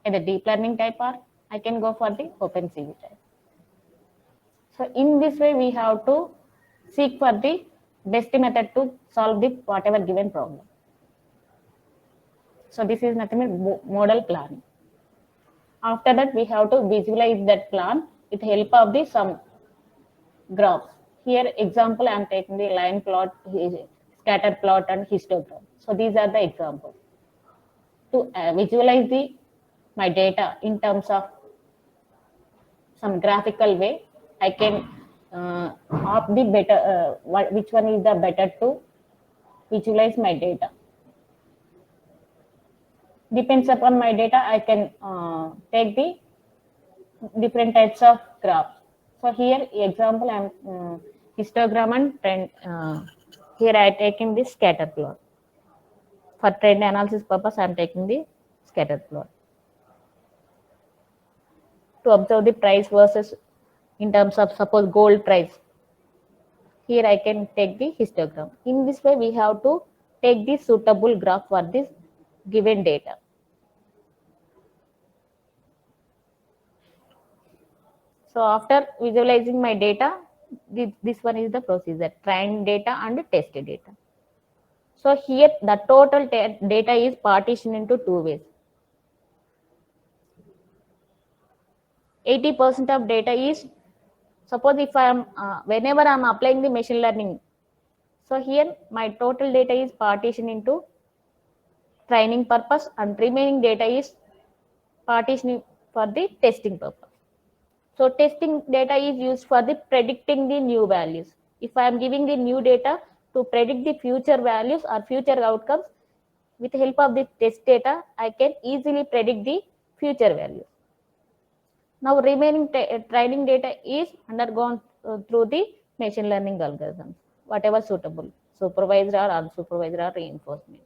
either deep learning type or I can go for the OpenCV type. So in this way, we have to seek for the best method to solve the whatever given problem. So this is nothing but model planning. After that, we have to visualize that plan with help of the some graphs. Here, example, I am taking the line plot, scatter plot, and histogram. So these are the examples. To visualize the my data in terms of some graphical way, I can opt the better, which one is the better to visualize my data. Depends upon my data, I can take the different types of graphs. So here, example, I'm histogram and trend. Here I taking the scatter plot. For trend analysis purpose, I'm taking the scatter plot. To observe the price versus in terms of suppose gold price. Here I can take the histogram. In this way, we have to take the suitable graph for this given data. So after visualizing my data, this one is the procedure, trained data and tested data. So here the total data is partitioned into two ways. 80% of data is, suppose if I am, whenever I am applying the machine learning, so here my total data is partitioned into training purpose and remaining data is partitioning for the testing purpose. So testing data is used for the predicting the new values. If I am giving the new data to predict the future values or future outcomes, with the help of the test data, I can easily predict the future values. Now remaining training data is undergone through the machine learning algorithms, whatever suitable, supervised or unsupervised or reinforcement.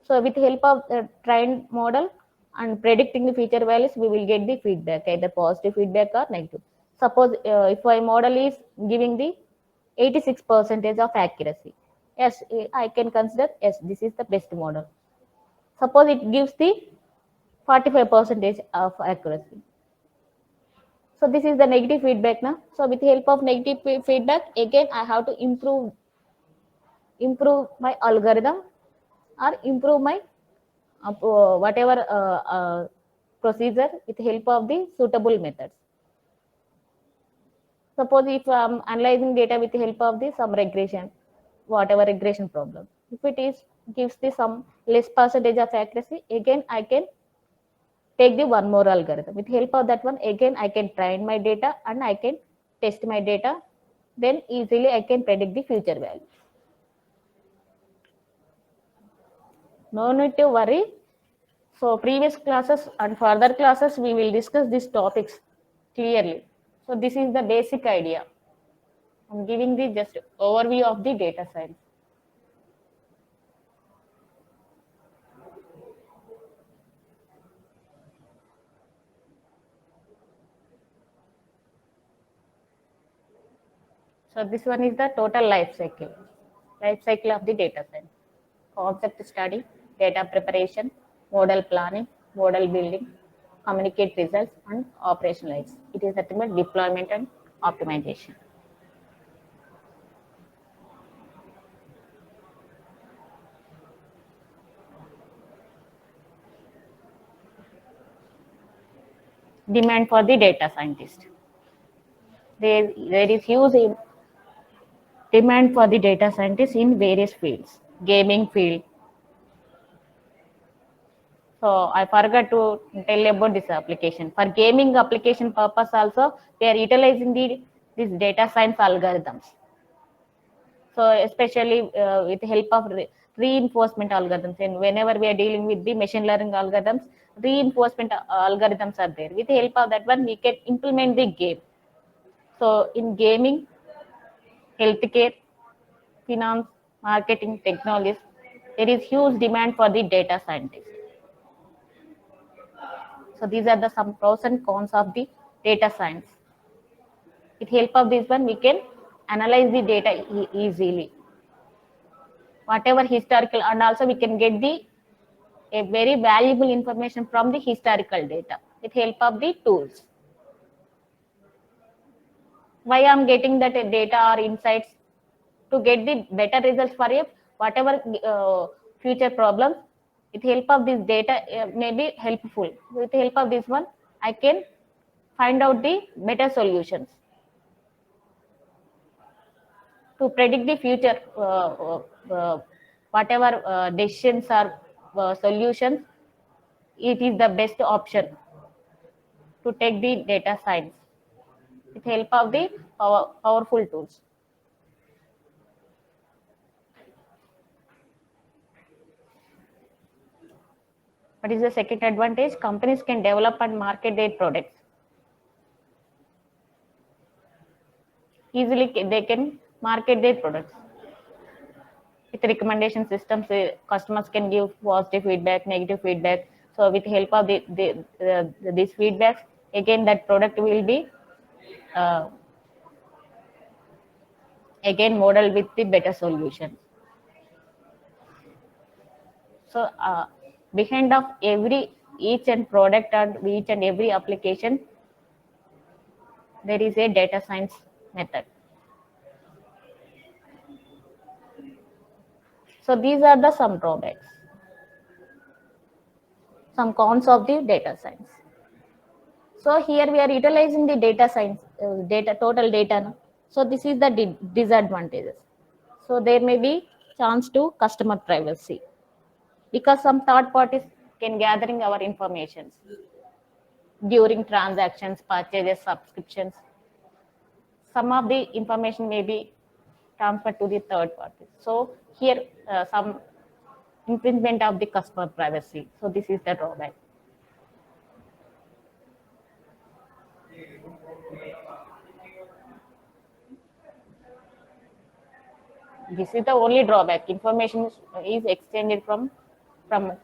So with the help of the trained model and predicting the future values, we will get the feedback, either positive feedback or negative. Suppose if my model is giving the 86% of accuracy, yes, I can consider, yes, this is the best model. Suppose it gives the 45% of accuracy. So this is the negative feedback now. So with the help of negative feedback, again, I have to improve my algorithm or improve my whatever procedure with the help of the suitable methods. Suppose if I am analyzing data with the help of the some regression, whatever regression problem, if it is gives the some less percentage of accuracy, again I can take the one more algorithm. With help of that one, again I can train my data and I can test my data. Then easily I can predict the future value. No need to worry. So previous classes and further classes, we will discuss these topics clearly. So this is the basic idea. I'm giving the just overview of the data science. So this one is the total life cycle of the data science. Concept study, data preparation, model planning, model building, communicate results, and operationalize. It is nothing but deployment and optimization. demand for the data scientist. There is huge demand for the data scientists in various fields, gaming field. So I forgot to tell about this application. For gaming application purpose also, they are utilizing these data science algorithms. So especially with the help of reinforcement algorithms, and whenever we are dealing with the machine learning algorithms, reinforcement algorithms are there. With the help of that one, we can implement the game. So in gaming, healthcare, finance, marketing, technologies, there is huge demand for the data scientists. So these are the some pros and cons of the data science. With help of this one, we can analyze the data easily. Whatever historical, and also we can get a very valuable information from the historical data with help of the tools. Why I'm getting that data or insights? To get the better results for a whatever future problems. With help of this data may be helpful. With the help of this one, I can find out the better solutions. To predict the future, whatever decisions or solutions, it is the best option to take the data science with help of the powerful tools. What is the second advantage? Companies can develop and market their products. Easily they can market their products. With recommendation systems, customers can give positive feedback, negative feedback. So with help of these feedbacks, again that product will be again modeled with the better solutions. So behind of each and product and each and every application, there is a data science method. So these are the some drawbacks, some cons of the data science. So here we are utilizing the data science, total data. So this is the disadvantages. So there may be chance to customer privacy because some third parties can gathering our informations during transactions, purchases, subscriptions. Some of the information may be transferred to the third party. So here some infringement of the customer privacy. So this is the drawback. This is the only drawback. Information is exchanged from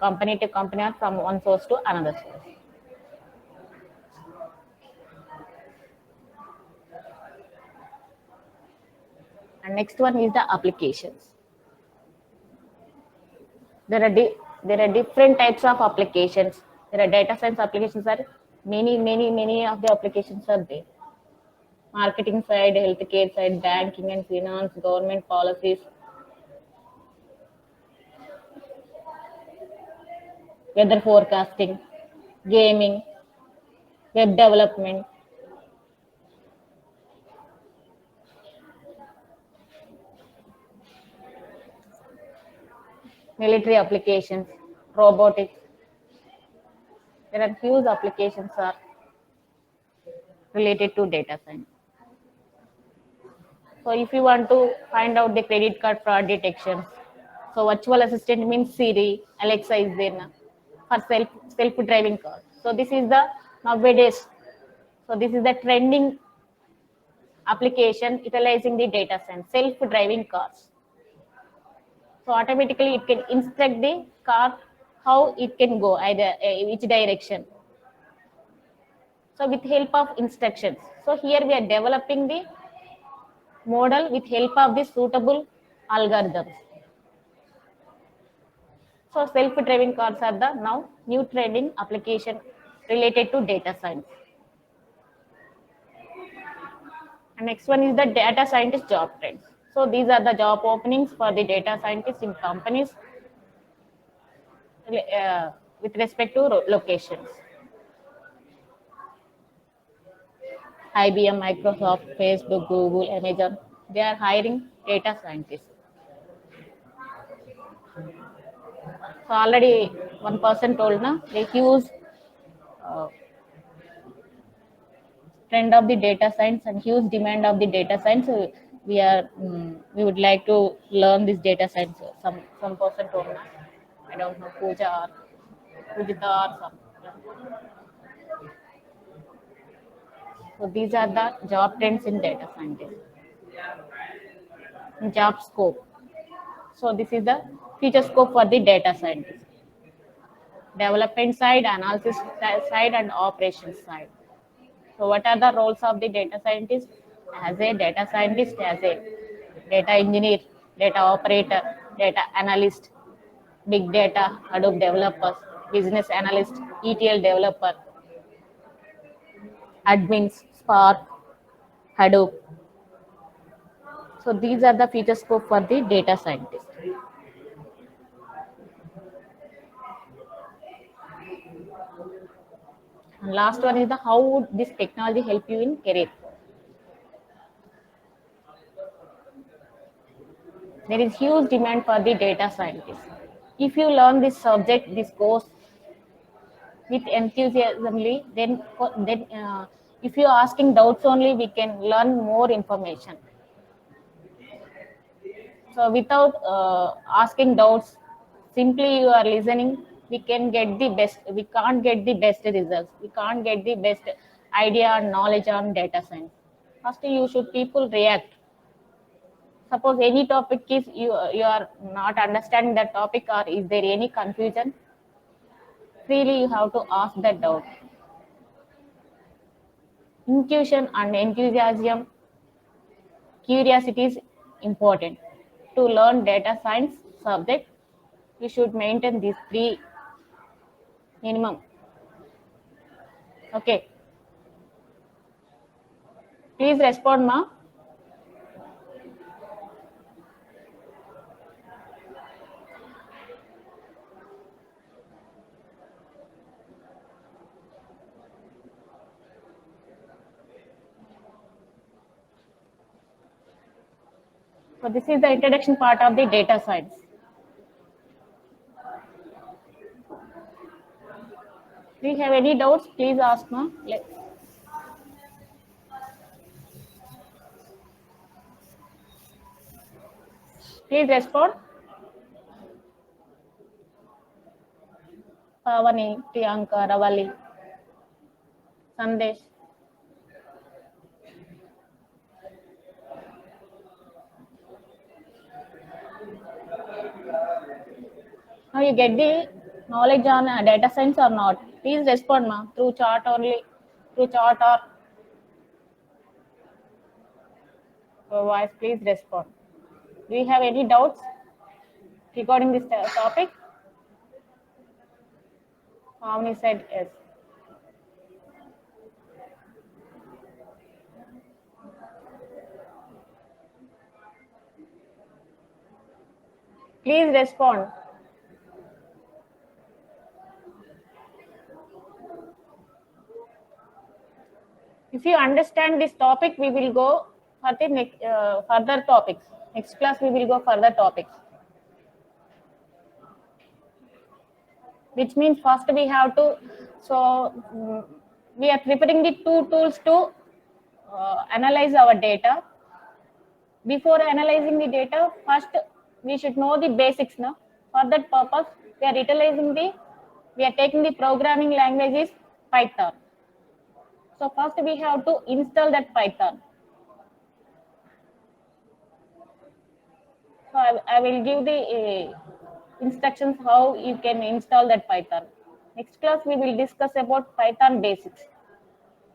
company to company or from one source to another source. And next one is the applications. There are different types of applications. There are data science applications. Are many of the applications are there. Marketing side, healthcare side, banking and finance, government policies, weather forecasting, gaming, web development, military applications, robotics. There are huge applications are related to data science. So if you want to find out the credit card fraud detection, so virtual assistant means Siri, Alexa is there now for self-driving cars. So this is the nowadays. So this is the trending application utilizing the data science, self-driving cars. So automatically it can instruct the car how it can go, either which direction. So with help of instructions. So here we are developing the model with help of the suitable algorithms. So self-driving cars are the now new trending application related to data science. And next one is the data scientist job trends. So these are the job openings for the data scientists in companies with respect to locations. IBM, Microsoft, Facebook, Google, Amazon, they are hiring data scientists. So already one person told na the huge uh, trend of the data science and huge demand of the data science. So we would like to learn this data science. Some person told na, I don't know, Pooja or Pujita or some. So these are the job trends in data scientist. Job scope. So this is the future scope for the data scientist. Development side, analysis side, and operations side. So what are the roles of the data scientist? As a data scientist, as a data engineer, data operator, data analyst, big data, Hadoop developers, business analyst, ETL developer, admins, Spark, Hadoop. So these are the feature scope for the data scientist. And last one is the how would this technology help you in career? There is huge demand for the data scientist. If you learn this subject, this course with enthusiasmly, then if you are asking doubts only, we can learn more information. So without asking doubts, simply you are listening, we can get the best. We can't get the best results. We can't get the best idea and knowledge on data science. First, you should people react. Suppose any topic is you are not understanding that topic or is there any confusion, freely you have to ask that doubt. Intuition and enthusiasm, curiosity is important. To learn data science subject, you should maintain these three minimum. Okay. Please respond, ma. So this is the introduction part of the data science. Do you have any doubts? Please ask, ma. Please respond. Pavani, Priyanka, Ravali, Sandesh. Now you get the knowledge on data science or not? Please respond, ma. Through chat only, through chat or voice. Please respond. Do you have any doubts regarding this topic? How many said yes? Please respond. If you understand this topic, we will go for the next, further topics. Next class, we will go further topics. Which means first we have to, we are preparing the two tools to analyze our data. Before analyzing the data, first we should know the basics. No? For that purpose, we are taking the programming language is Python. So first we have to install that Python. So I will give the instructions how you can install that Python. Next class we will discuss about Python basics.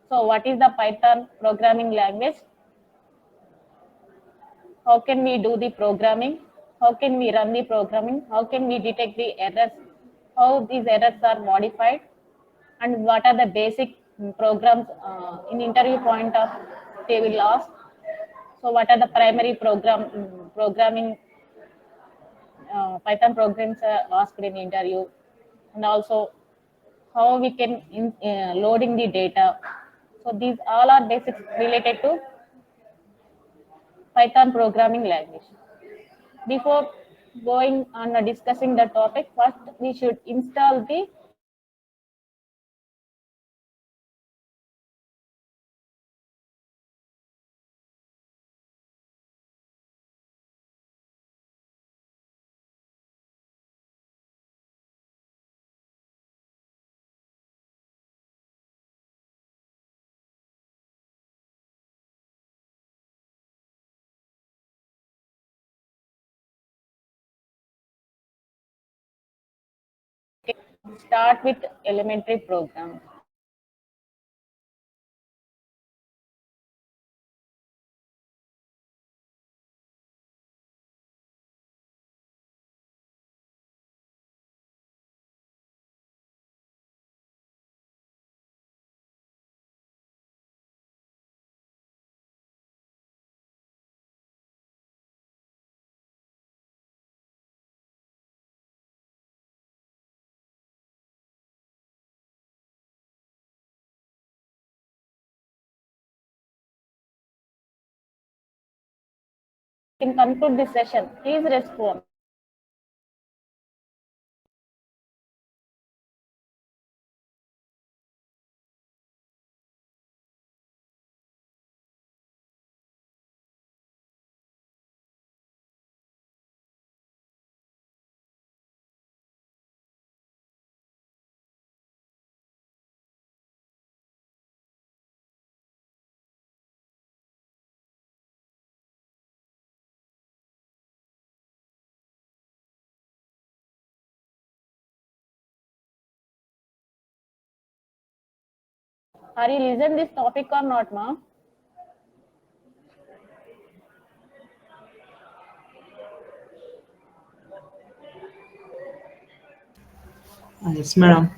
So what is the Python programming language? How can we do the programming? How can we run the programming? How can we detect the errors? How these errors are modified? And what are the basic programs in interview point of they will ask. So what are the primary programming Python programs asked in interview, and also how we can loading the data. So these all are basics related to Python programming language. Before going on discussing the topic, first we should install the start with elementary program. Can conclude this session. Please respond. Are you listen this topic or not, ma? Yes, madam.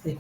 Hey.